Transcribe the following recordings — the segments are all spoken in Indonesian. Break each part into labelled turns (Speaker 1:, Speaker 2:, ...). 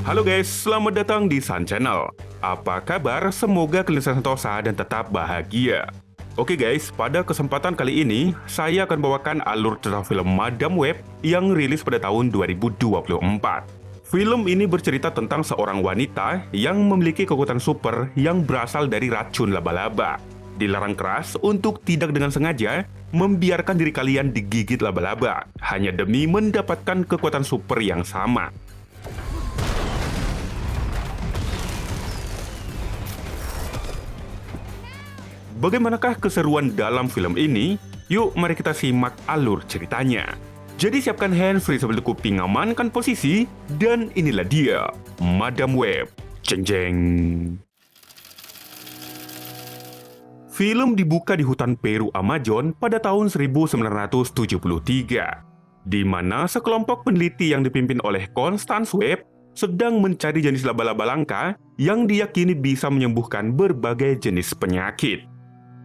Speaker 1: Halo guys, selamat datang di Sun Channel. Apa kabar? Semoga kalian sentosa dan tetap bahagia. Oke guys, pada kesempatan kali ini, saya akan bawakan alur cerita film Madame Web yang rilis pada tahun 2024. Film ini bercerita tentang seorang wanita yang memiliki kekuatan super yang berasal dari racun laba-laba. Dilarang keras untuk tidak dengan sengaja membiarkan diri kalian digigit laba-laba, hanya demi mendapatkan kekuatan super yang sama. Bagaimanakah keseruan dalam film ini? Yuk, mari kita simak alur ceritanya. Jadi siapkan handsfree sambil kuping, amankan posisi, dan inilah dia, Madame Web. Jeng jeng. Film dibuka di hutan Peru Amazon pada tahun 1973, di mana sekelompok peneliti yang dipimpin oleh Constance Webb sedang mencari jenis laba-laba langka yang diyakini bisa menyembuhkan berbagai jenis penyakit.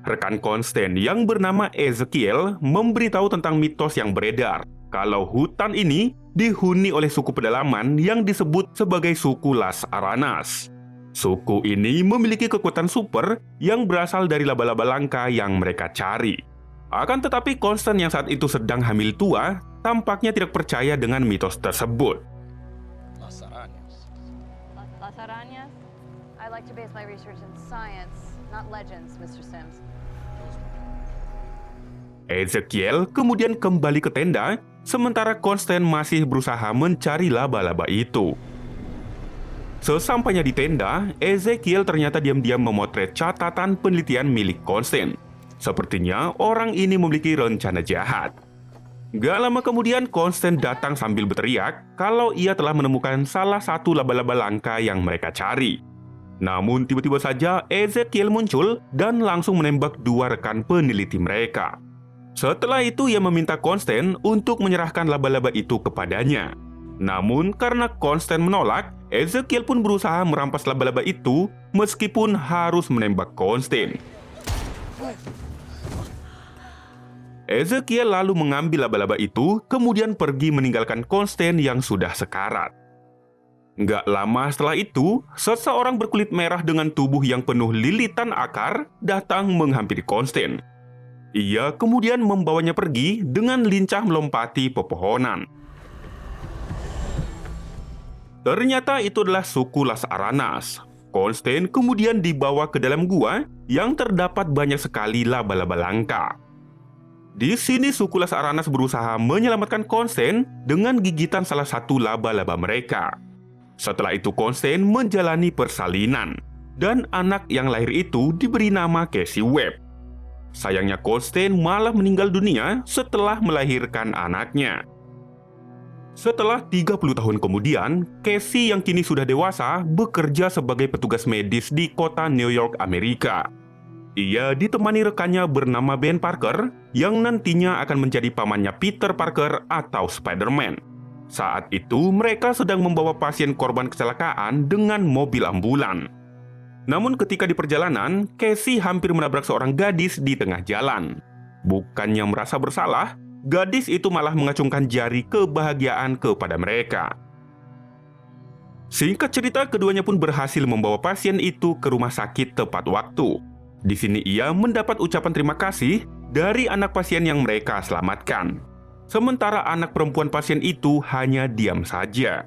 Speaker 1: Rekan Constance yang bernama Ezekiel memberitahu tentang mitos yang beredar kalau hutan ini dihuni oleh suku pedalaman yang disebut sebagai suku Las Aranas. Suku ini memiliki kekuatan super yang berasal dari laba-laba langka yang mereka cari. Akan tetapi Constance yang saat itu sedang hamil tua tampaknya tidak percaya dengan mitos tersebut.
Speaker 2: Las arañas.
Speaker 3: Las arañas? I like to base my research in science, not legends, Mr. Sims.
Speaker 1: Ezekiel kemudian kembali ke tenda, sementara Constance masih berusaha mencari laba-laba itu. Sesampainya di tenda, Ezekiel ternyata diam-diam memotret catatan penelitian milik Constance. Sepertinya orang ini memiliki rencana jahat. Gak lama kemudian, Constance datang sambil berteriak kalau ia telah menemukan salah satu laba-laba langka yang mereka cari. Namun tiba-tiba saja Ezekiel muncul dan langsung menembak dua rekan peneliti mereka. Setelah itu ia meminta Constance untuk menyerahkan laba-laba itu kepadanya. Namun karena Constance menolak, Ezekiel pun berusaha merampas laba-laba itu meskipun harus menembak Constance. Ezekiel lalu mengambil laba-laba itu, kemudian pergi meninggalkan Constance yang sudah sekarat. Nggak lama setelah itu, seseorang berkulit merah dengan tubuh yang penuh lilitan akar datang menghampiri Constance. Ia kemudian membawanya pergi dengan lincah melompati pepohonan. Ternyata itu adalah suku Las Aranas. Constance kemudian dibawa ke dalam gua yang terdapat banyak sekali laba-laba langka. Di sini suku Las Aranas berusaha menyelamatkan Constance dengan gigitan salah satu laba-laba mereka. Setelah itu Constance menjalani persalinan, dan anak yang lahir itu diberi nama Casey Webb. Sayangnya Constance malah meninggal dunia setelah melahirkan anaknya. Setelah 30 tahun kemudian, Casey yang kini sudah dewasa bekerja sebagai petugas medis di kota New York, Amerika. Ia ditemani rekannya bernama Ben Parker yang nantinya akan menjadi pamannya Peter Parker atau Spider-Man. Saat itu mereka sedang membawa pasien korban kecelakaan dengan mobil ambulan. Namun ketika di perjalanan, Casey hampir menabrak seorang gadis di tengah jalan. Bukannya merasa bersalah, gadis itu malah mengacungkan jari kebahagiaan kepada mereka. Singkat cerita, keduanya pun berhasil membawa pasien itu ke rumah sakit tepat waktu. Di sini ia mendapat ucapan terima kasih dari anak pasien yang mereka selamatkan. Sementara anak perempuan pasien itu hanya diam saja.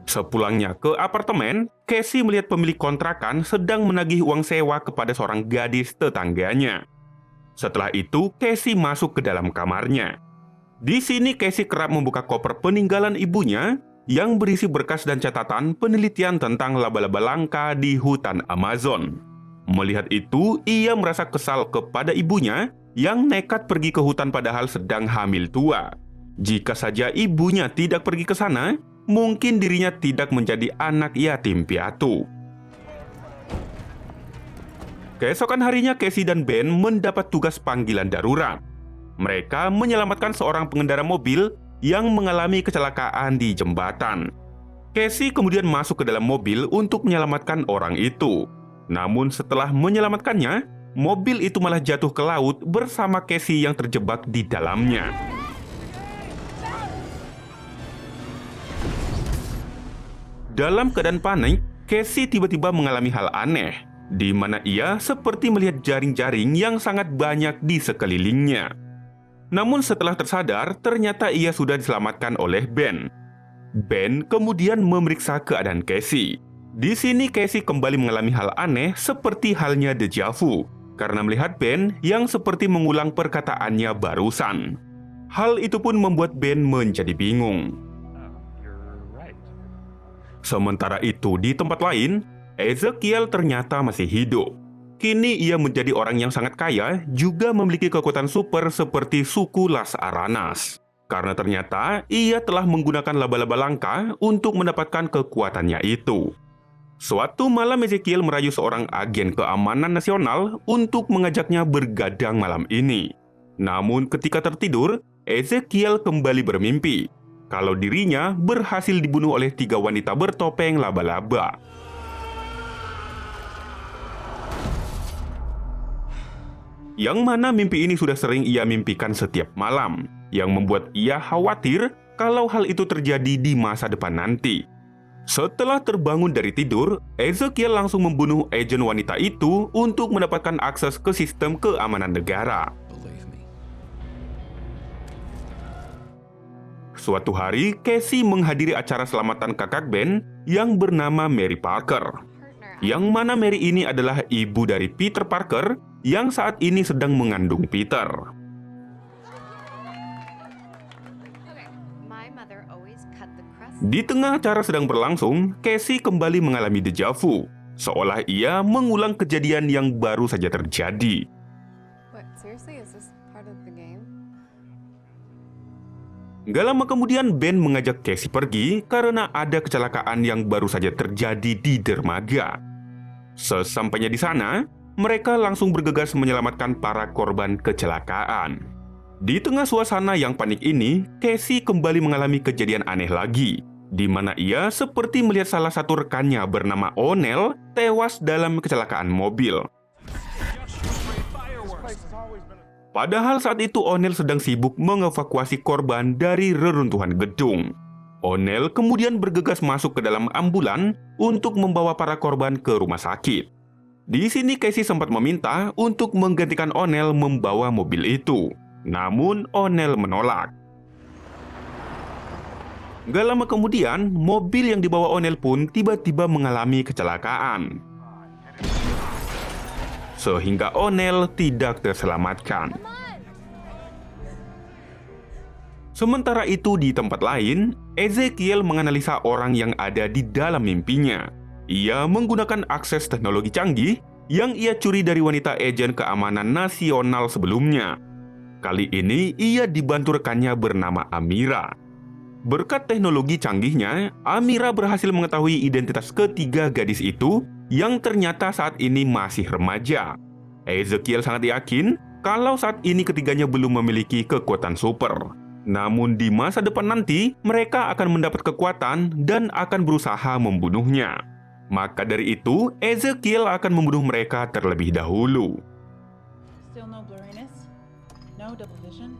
Speaker 1: Sepulangnya ke apartemen, Casey melihat pemilik kontrakan sedang menagih uang sewa kepada seorang gadis tetangganya. Setelah itu, Casey masuk ke dalam kamarnya. Di sini Casey kerap membuka koper peninggalan ibunya yang berisi berkas dan catatan penelitian tentang laba-laba langka di hutan Amazon. Melihat itu, ia merasa kesal kepada ibunya yang nekat pergi ke hutan padahal sedang hamil tua. Jika saja ibunya tidak pergi ke sana, mungkin dirinya tidak menjadi anak yatim piatu. Keesokan harinya, Casey dan Ben mendapat tugas panggilan darurat. Mereka menyelamatkan seorang pengendara mobil yang mengalami kecelakaan di jembatan. Casey kemudian masuk ke dalam mobil untuk menyelamatkan orang itu. Namun setelah menyelamatkannya, mobil itu malah jatuh ke laut bersama Casey yang terjebak di dalamnya. Dalam keadaan panik, Casey tiba-tiba mengalami hal aneh, di mana ia seperti melihat jaring-jaring yang sangat banyak di sekelilingnya. Namun setelah tersadar, ternyata ia sudah diselamatkan oleh Ben. Ben kemudian memeriksa keadaan Casey. Di sini Casey kembali mengalami hal aneh seperti halnya deja vu, karena melihat Ben yang seperti mengulang perkataannya barusan. Hal itu pun membuat Ben menjadi bingung.
Speaker 2: You're right.
Speaker 1: Sementara itu di tempat lain, Ezekiel ternyata masih hidup. Kini ia menjadi orang yang sangat kaya, juga memiliki kekuatan super seperti suku Las Aranas. Karena ternyata ia telah menggunakan laba-laba langka untuk mendapatkan kekuatannya itu. Suatu malam Ezekiel merayu seorang agen keamanan nasional untuk mengajaknya bergadang malam ini. Namun ketika tertidur, Ezekiel kembali bermimpi kalau dirinya berhasil dibunuh oleh 3 wanita bertopeng laba-laba. Yang mana mimpi ini sudah sering ia mimpikan setiap malam, yang membuat ia khawatir kalau hal itu terjadi di masa depan nanti. Setelah terbangun dari tidur, Ezekiel langsung membunuh agen wanita itu untuk mendapatkan akses ke sistem keamanan negara.
Speaker 2: Believe me.
Speaker 1: Suatu hari, Casey menghadiri acara selamatan kakak Ben yang bernama Mary Parker.
Speaker 3: Partner,
Speaker 1: Yang mana Mary ini adalah ibu dari Peter Parker yang saat ini sedang mengandung Peter.
Speaker 4: My mother always cut the crust.
Speaker 1: Di tengah acara sedang berlangsung, Casey kembali mengalami deja vu, seolah ia mengulang kejadian yang baru saja terjadi.
Speaker 5: What, seriously? Is this part of the game?
Speaker 1: Gak lama kemudian Ben mengajak Casey pergi karena ada kecelakaan yang baru saja terjadi di dermaga. Sesampainya di sana, mereka langsung bergegas menyelamatkan para korban kecelakaan. Di tengah suasana yang panik ini, Casey kembali mengalami kejadian aneh lagi, di mana ia seperti melihat salah satu rekannya bernama O'Neill tewas dalam kecelakaan mobil. Padahal saat itu O'Neill sedang sibuk mengevakuasi korban dari reruntuhan gedung. O'Neill kemudian bergegas masuk ke dalam ambulan untuk membawa para korban ke rumah sakit. Di sini Casey sempat meminta untuk menggantikan O'Neill membawa mobil itu. Namun O'Neill menolak. Gak lama kemudian, mobil yang dibawa O'Neill pun tiba-tiba mengalami kecelakaan. Sehingga O'Neill tidak terselamatkan. Sementara itu di tempat lain, Ezekiel menganalisa orang yang ada di dalam mimpinya. Ia menggunakan akses teknologi canggih yang ia curi dari wanita agen keamanan nasional sebelumnya. Kali ini ia dibantu rekannya bernama Amira. Berkat teknologi canggihnya, Amira berhasil mengetahui identitas ketiga gadis itu yang ternyata saat ini masih remaja. Ezekiel sangat yakin kalau saat ini ketiganya belum memiliki kekuatan super. Namun di masa depan nanti, mereka akan mendapat kekuatan dan akan berusaha membunuhnya. Maka dari itu, Ezekiel akan membunuh mereka terlebih dahulu.
Speaker 6: Still no blurriness? No double vision?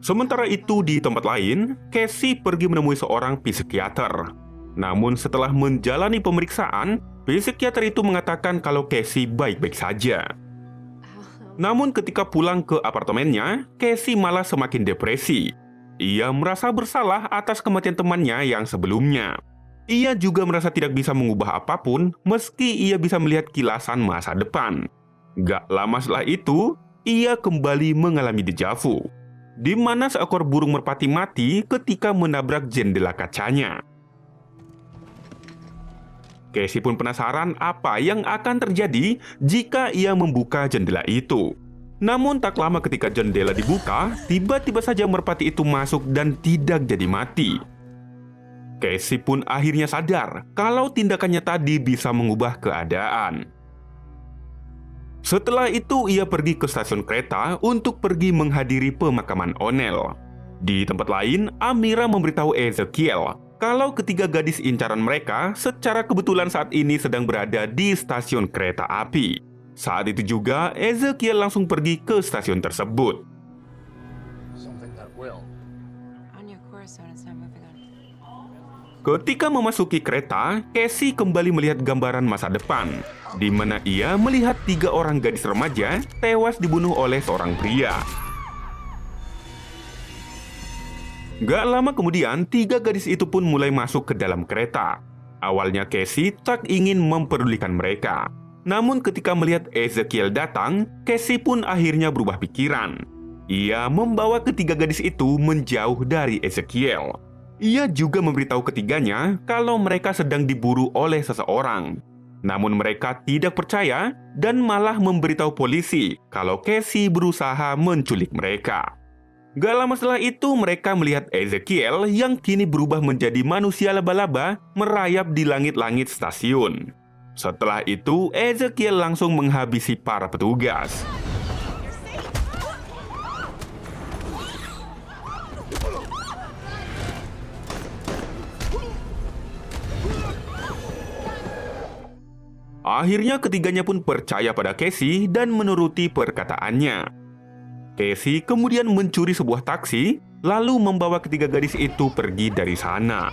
Speaker 1: Sementara itu di tempat lain, Casey pergi menemui seorang psikiater. Namun setelah menjalani pemeriksaan, psikiater itu mengatakan kalau Casey baik-baik saja. Namun ketika pulang ke apartemennya, Casey malah semakin depresi. Ia merasa bersalah atas kematian temannya yang sebelumnya. Ia juga merasa tidak bisa mengubah apapun meski ia bisa melihat kilasan masa depan. Gak lama setelah itu, ia kembali mengalami deja vu, di mana seekor burung merpati mati ketika menabrak jendela kacanya. Casey pun penasaran apa yang akan terjadi jika ia membuka jendela itu. Namun tak lama ketika jendela dibuka, tiba-tiba saja merpati itu masuk dan tidak jadi mati. Casey pun akhirnya sadar kalau tindakannya tadi bisa mengubah keadaan. Setelah itu ia pergi ke stasiun kereta untuk pergi menghadiri pemakaman O'Neill. Di tempat lain, Amira memberitahu Ezekiel kalau ketiga gadis incaran mereka secara kebetulan saat ini sedang berada di stasiun kereta api. Saat itu juga Ezekiel langsung pergi ke stasiun tersebut.
Speaker 2: Something that will.
Speaker 4: On your course, so it's not moving on.
Speaker 1: Ketika memasuki kereta, Casey kembali melihat gambaran masa depan, di mana ia melihat 3 orang gadis remaja tewas dibunuh oleh seorang pria. Gak lama kemudian, 3 gadis itu pun mulai masuk ke dalam kereta. Awalnya Casey tak ingin memperdulikan mereka. Namun ketika melihat Ezekiel datang, Casey pun akhirnya berubah pikiran. Ia membawa ketiga gadis itu menjauh dari Ezekiel. Ia juga memberitahu ketiganya kalau mereka sedang diburu oleh seseorang. Namun mereka tidak percaya dan malah memberitahu polisi kalau Casey berusaha menculik mereka. Gak lama setelah itu mereka melihat Ezekiel yang kini berubah menjadi manusia laba-laba merayap di langit-langit stasiun. Setelah itu Ezekiel langsung menghabisi para petugas. Akhirnya ketiganya pun percaya pada Casey dan menuruti perkataannya. Casey kemudian mencuri sebuah taksi, lalu membawa ketiga gadis itu pergi dari sana.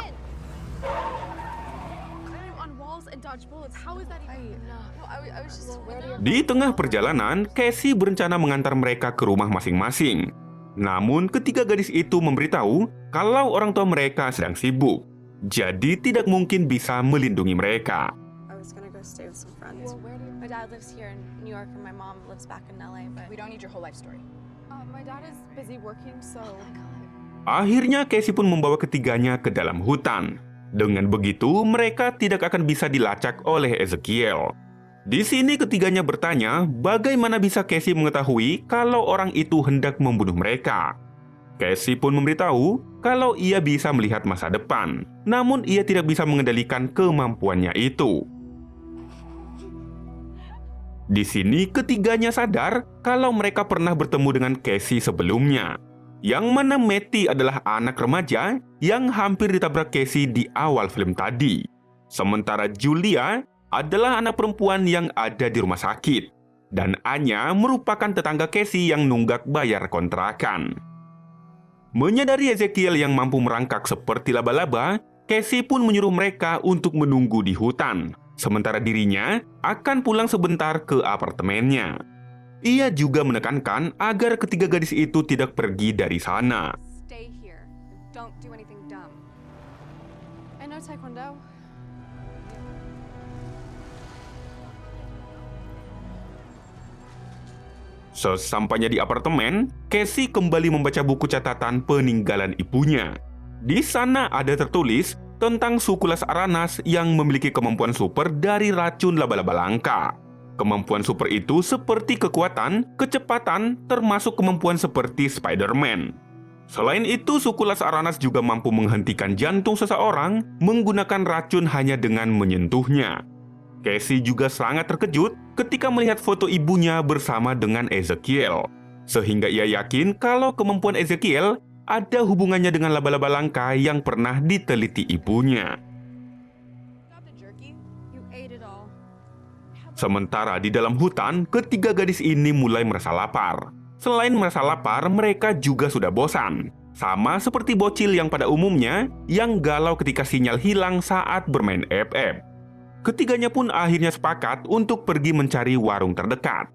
Speaker 1: Di tengah perjalanan, Casey berencana mengantar mereka ke rumah masing-masing. Namun ketiga gadis itu memberitahu kalau orang tua mereka sedang sibuk, jadi tidak mungkin bisa melindungi mereka.
Speaker 5: Stay with some friends.
Speaker 4: Well, where do you... My dad lives here in New York and my mom lives back in LA, but...
Speaker 5: We don't need your whole life story. My dad is busy working, so...
Speaker 1: Akhirnya Casey pun membawa ketiganya ke dalam hutan. Dengan begitu, mereka tidak akan bisa dilacak oleh Ezekiel. Di sini ketiganya bertanya, bagaimana bisa Casey mengetahui kalau orang itu hendak membunuh mereka. Casey pun memberitahu kalau ia bisa melihat masa depan, namun ia tidak bisa mengendalikan kemampuannya itu. Di sini ketiganya sadar kalau mereka pernah bertemu dengan Casey sebelumnya, yang mana Matty adalah anak remaja yang hampir ditabrak Casey di awal film tadi. Sementara Julia adalah anak perempuan yang ada di rumah sakit, dan Anya merupakan tetangga Casey yang nunggak bayar kontrakan. Menyadari Ezekiel yang mampu merangkak seperti laba-laba, Casey pun menyuruh mereka untuk menunggu di hutan, sementara dirinya akan pulang sebentar ke apartemennya. Ia juga menekankan agar ketiga gadis itu tidak pergi dari sana.
Speaker 3: Stay here. Don't do anything dumb.
Speaker 5: I know Taekwondo.
Speaker 1: Sesampainya di apartemen, Casey kembali membaca buku catatan peninggalan ibunya. Di sana ada tertulis tentang suku Las Aranas yang memiliki kemampuan super dari racun laba-laba langka. Kemampuan super itu seperti kekuatan, kecepatan, termasuk kemampuan seperti Spider-Man. Selain itu, suku Las Aranas juga mampu menghentikan jantung seseorang menggunakan racun hanya dengan menyentuhnya. Casey juga sangat terkejut ketika melihat foto ibunya bersama dengan Ezekiel, sehingga ia yakin kalau kemampuan Ezekiel ada hubungannya dengan laba-laba langka yang pernah diteliti ibunya. Sementara di dalam hutan, ketiga gadis ini mulai merasa lapar. Selain merasa lapar, mereka juga sudah bosan. Sama seperti bocil yang pada umumnya, yang galau ketika sinyal hilang saat bermain FF. Ketiganya pun akhirnya sepakat untuk pergi mencari warung terdekat.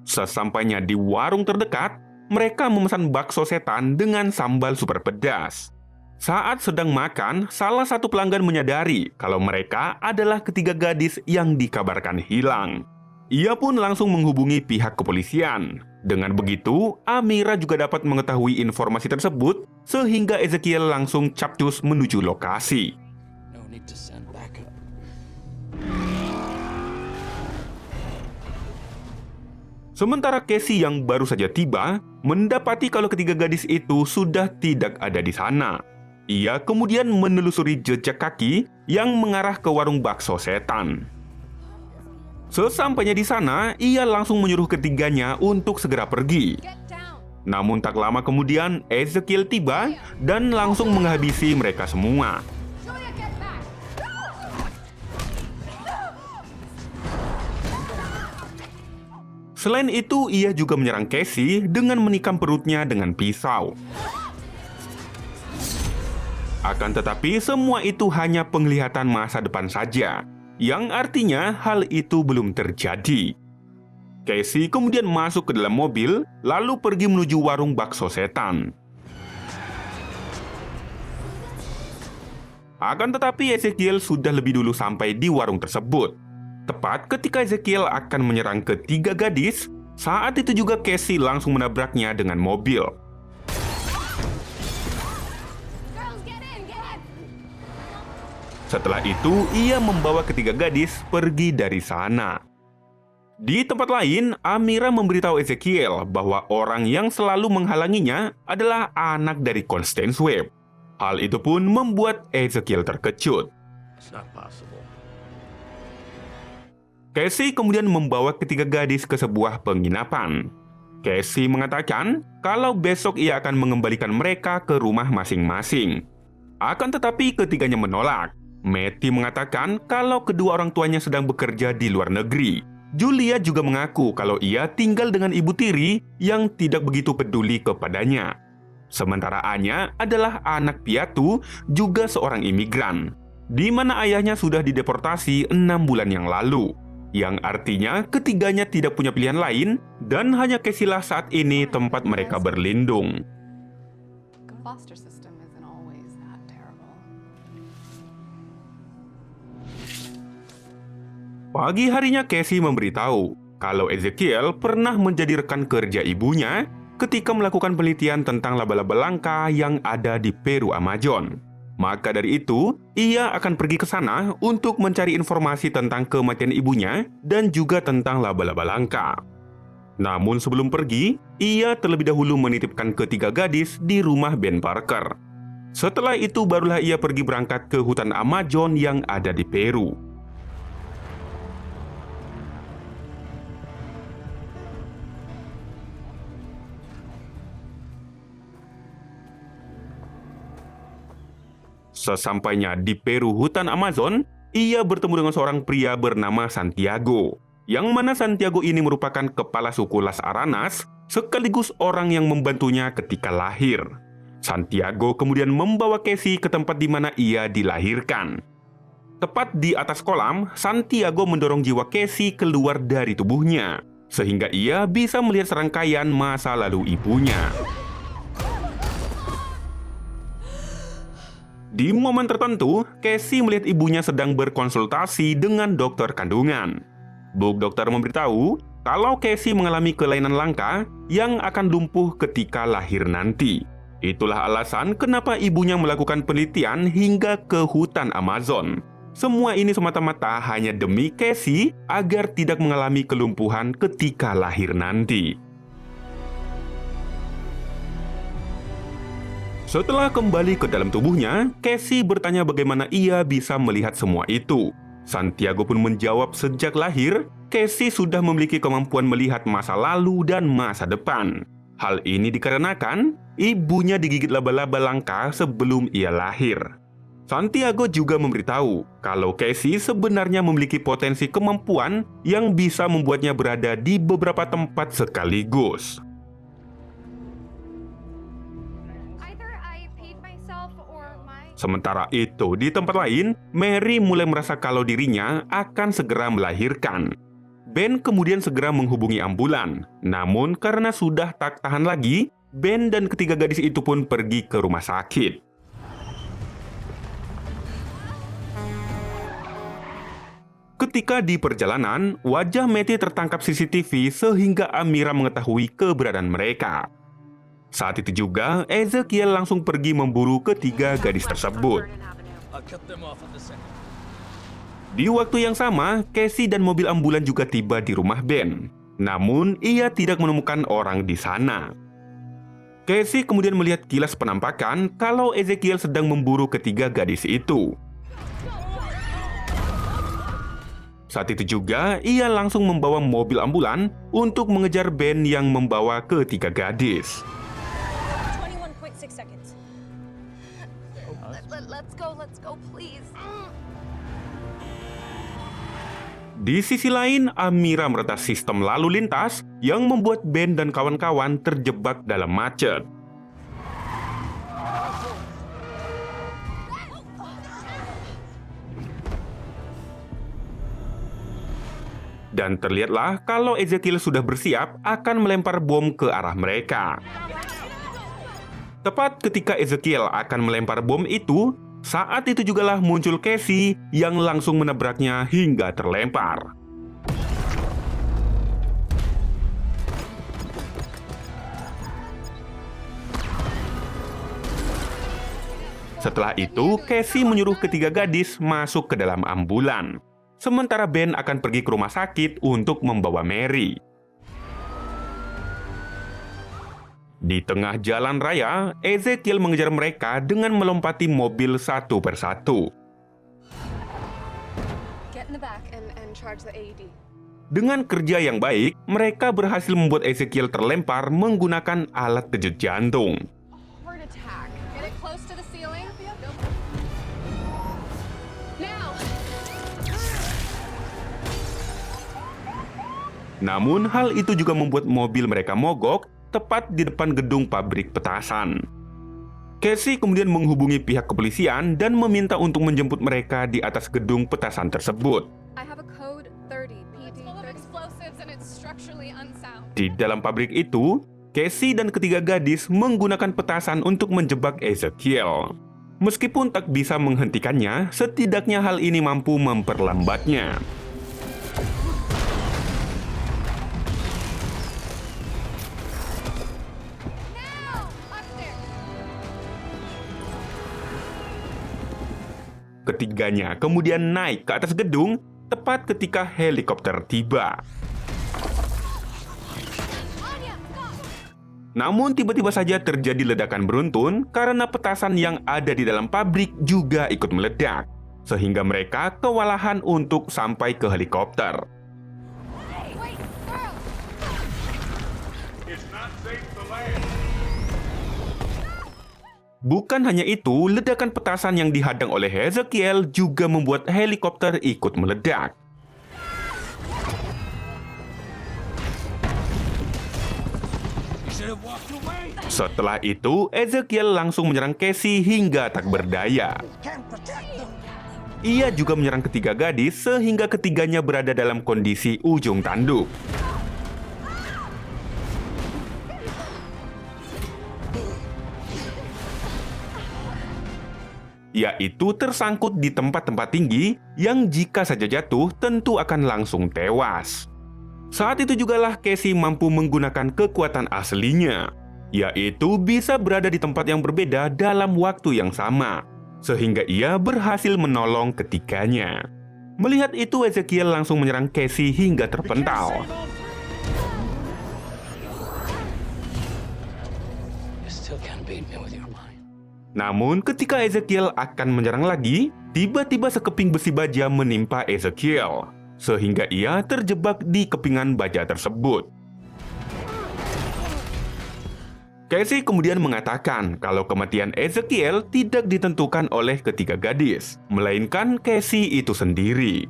Speaker 1: Sesampainya di warung terdekat, mereka memesan bakso setan dengan sambal super pedas. Saat sedang makan, salah satu pelanggan menyadari kalau mereka adalah ketiga gadis yang dikabarkan hilang. Ia pun langsung menghubungi pihak kepolisian. Dengan begitu, Amira juga dapat mengetahui informasi tersebut, sehingga Ezekiel langsung capcus menuju lokasi.
Speaker 2: No need to send backup.
Speaker 1: Sementara Casey yang baru saja tiba, mendapati kalau ketiga gadis itu sudah tidak ada di sana. Ia kemudian menelusuri jejak kaki yang mengarah ke warung bakso setan. Sesampainya di sana, ia langsung menyuruh ketiganya untuk segera pergi. Namun tak lama kemudian, Ezekiel tiba dan langsung menghabisi mereka semua. Selain itu, ia juga menyerang Casey dengan menikam perutnya dengan pisau. Akan tetapi semua itu hanya penglihatan masa depan saja, yang artinya hal itu belum terjadi. Casey kemudian masuk ke dalam mobil, lalu pergi menuju warung bakso setan. Akan tetapi Ezekiel sudah lebih dulu sampai di warung tersebut. Tepat ketika Ezekiel akan menyerang ketiga gadis, saat itu juga Casey langsung menabraknya dengan mobil. Setelah itu, ia membawa ketiga gadis pergi dari sana. Di tempat lain, Amira memberitahu Ezekiel bahwa orang yang selalu menghalanginya adalah anak dari Constance Webb. Hal itu pun membuat Ezekiel terkejut.
Speaker 2: It's not possible.
Speaker 1: Casey kemudian membawa ketiga gadis ke sebuah penginapan. Casey mengatakan kalau besok ia akan mengembalikan mereka ke rumah masing-masing. Akan tetapi ketiganya menolak. Matty mengatakan kalau kedua orang tuanya sedang bekerja di luar negeri. Julia juga mengaku kalau ia tinggal dengan ibu tiri yang tidak begitu peduli kepadanya. Sementara Anya adalah anak piatu, juga seorang imigran, di mana ayahnya sudah dideportasi 6 bulan yang lalu. Yang artinya ketiganya tidak punya pilihan lain dan hanya Casey lah saat ini tempat mereka berlindung.
Speaker 5: Foster system isn't always that terrible.
Speaker 1: Pagi harinya Casey memberitahu kalau Ezekiel pernah menjadi rekan kerja ibunya ketika melakukan penelitian tentang laba-laba langka yang ada di Peru Amazon. Maka dari itu, ia akan pergi ke sana untuk mencari informasi tentang kematian ibunya dan juga tentang laba-laba langka. Namun sebelum pergi, ia terlebih dahulu menitipkan ketiga gadis di rumah Ben Parker. Setelah itu barulah ia pergi berangkat ke hutan Amazon yang ada di Peru. Sesampainya di Peru hutan Amazon, ia bertemu dengan seorang pria bernama Santiago, yang mana Santiago ini merupakan kepala suku Las Aranas, sekaligus orang yang membantunya ketika lahir. Santiago kemudian membawa Casey ke tempat di mana ia dilahirkan. Tepat di atas kolam, Santiago mendorong jiwa Casey keluar dari tubuhnya, sehingga ia bisa melihat serangkaian masa lalu ibunya. Di momen tertentu, Casey melihat ibunya sedang berkonsultasi dengan dokter kandungan. Bu dokter memberitahu kalau Casey mengalami kelainan langka yang akan lumpuh ketika lahir nanti. Itulah alasan kenapa ibunya melakukan penelitian hingga ke hutan Amazon. Semua ini semata-mata hanya demi Casey agar tidak mengalami kelumpuhan ketika lahir nanti. Setelah kembali ke dalam tubuhnya, Casey bertanya bagaimana ia bisa melihat semua itu. Santiago pun menjawab sejak lahir, Casey sudah memiliki kemampuan melihat masa lalu dan masa depan. Hal ini dikarenakan ibunya digigit laba-laba langka sebelum ia lahir. Santiago juga memberitahu kalau Casey sebenarnya memiliki potensi kemampuan yang bisa membuatnya berada di beberapa tempat sekaligus. Sementara itu, di tempat lain, Mary mulai merasa kalau dirinya akan segera melahirkan. Ben kemudian segera menghubungi ambulan. Namun karena sudah tak tahan lagi, Ben dan ketiga gadis itu pun pergi ke rumah sakit. Ketika di perjalanan, wajah Matty tertangkap CCTV sehingga Amira mengetahui keberadaan mereka. Saat itu juga, Ezekiel langsung pergi memburu ketiga gadis tersebut. Di waktu yang sama, Casey dan mobil ambulan juga tiba di rumah Ben. Namun, ia tidak menemukan orang di sana. Casey kemudian melihat kilas penampakan kalau Ezekiel sedang memburu ketiga gadis itu. Saat itu juga, ia langsung membawa mobil ambulan untuk mengejar Ben yang membawa ketiga gadis.
Speaker 5: Let's go, please.
Speaker 1: Di sisi lain, Amira meretas sistem lalu lintas yang membuat Ben dan kawan-kawan terjebak dalam macet. Dan terlihatlah kalau Ezekiel sudah bersiap akan melempar bom ke arah mereka. Tepat ketika Ezekiel akan melempar bom itu, saat itu jugalah muncul Casey yang langsung menabraknya hingga terlempar. Setelah itu, Casey menyuruh ketiga gadis masuk ke dalam ambulan. Sementara Ben akan pergi ke rumah sakit untuk membawa Mary. Di tengah jalan raya, Ezekiel mengejar mereka dengan melompati mobil satu persatu.
Speaker 5: Get in the back and charge the AED.
Speaker 1: Dengan kerja yang baik, mereka berhasil membuat Ezekiel terlempar menggunakan alat kejut jantung.
Speaker 5: Heart attack. Get it close to the ceiling. Now.
Speaker 1: Namun, hal itu juga membuat mobil mereka mogok tepat di depan gedung pabrik petasan. Casey kemudian menghubungi pihak kepolisian dan meminta untuk menjemput mereka di atas gedung petasan tersebut.
Speaker 5: I have a code 30 PD. Full of explosives and it's structurally unsound.
Speaker 1: Di dalam pabrik itu, Casey dan ketiga gadis menggunakan petasan untuk menjebak Ezekiel. Meskipun tak bisa menghentikannya, setidaknya hal ini mampu memperlambatnya. Ketiganya kemudian naik ke atas gedung tepat ketika helikopter tiba. Namun tiba-tiba saja terjadi ledakan beruntun karena petasan yang ada di dalam pabrik juga ikut meledak, sehingga mereka kewalahan untuk sampai ke helikopter. Bukan hanya itu, ledakan petasan yang dihadang oleh Ezekiel juga membuat helikopter ikut meledak. Setelah itu, Ezekiel langsung menyerang Casey hingga tak berdaya. Ia juga menyerang ketiga gadis sehingga ketiganya berada dalam kondisi ujung tanduk. Yaitu tersangkut di tempat-tempat tinggi yang jika saja jatuh tentu akan langsung tewas. Saat itu jugalah Casey mampu menggunakan kekuatan aslinya, yaitu bisa berada di tempat yang berbeda dalam waktu yang sama, sehingga ia berhasil menolong ketiganya. Melihat itu, Ezekiel langsung menyerang Casey hingga terpental.
Speaker 2: You still can't beat me with your mind.
Speaker 1: Namun ketika Ezekiel akan menyerang lagi, tiba-tiba sekeping besi baja menimpa Ezekiel, sehingga ia terjebak di kepingan baja tersebut. Casey kemudian mengatakan kalau kematian Ezekiel tidak ditentukan oleh ketiga gadis, melainkan Casey itu sendiri.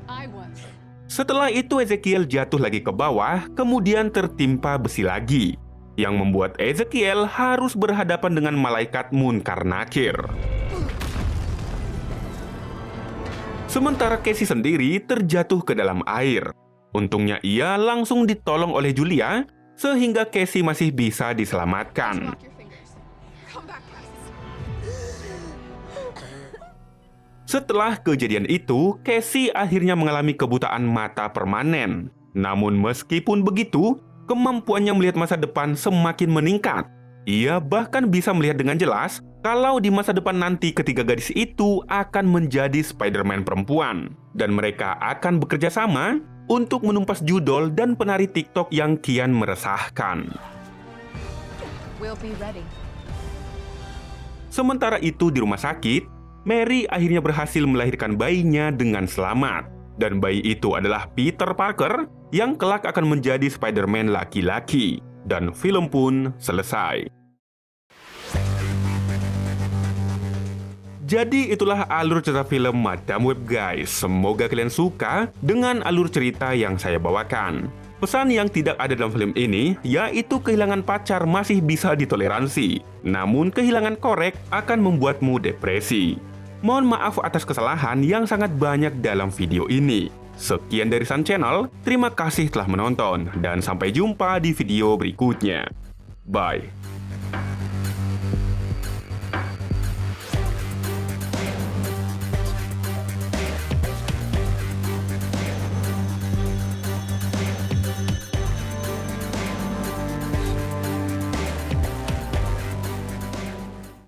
Speaker 5: I was.
Speaker 1: Setelah itu Ezekiel jatuh lagi ke bawah, kemudian tertimpa besi lagi, yang membuat Ezekiel harus berhadapan dengan malaikat Munkar Nakir. Sementara Casey sendiri terjatuh ke dalam air. Untungnya ia langsung ditolong oleh Julia, sehingga Casey masih bisa diselamatkan.
Speaker 5: Lock your fingers. Come back, Cass.
Speaker 1: Setelah kejadian itu, Casey akhirnya mengalami kebutaan mata permanen. Namun meskipun begitu, kemampuannya melihat masa depan semakin meningkat. Ia bahkan bisa melihat dengan jelas kalau di masa depan nanti ketiga gadis itu akan menjadi Spider-Man perempuan. Dan mereka akan bekerja sama untuk menumpas judol dan penari TikTok yang kian meresahkan.
Speaker 3: We'll be ready.
Speaker 1: Sementara itu di rumah sakit, Mary akhirnya berhasil melahirkan bayinya dengan selamat. Dan bayi itu adalah Peter Parker yang kelak akan menjadi Spider-Man laki-laki. Dan film pun selesai. Jadi itulah alur cerita film Madame Web guys. Semoga kalian suka dengan alur cerita yang saya bawakan. Pesan yang tidak ada dalam film ini, yaitu kehilangan pacar masih bisa ditoleransi. Namun kehilangan korek akan membuatmu depresi. Mohon maaf atas kesalahan yang sangat banyak dalam video ini. Sekian dari Sun Channel, terima kasih telah menonton, dan sampai jumpa di video berikutnya. Bye.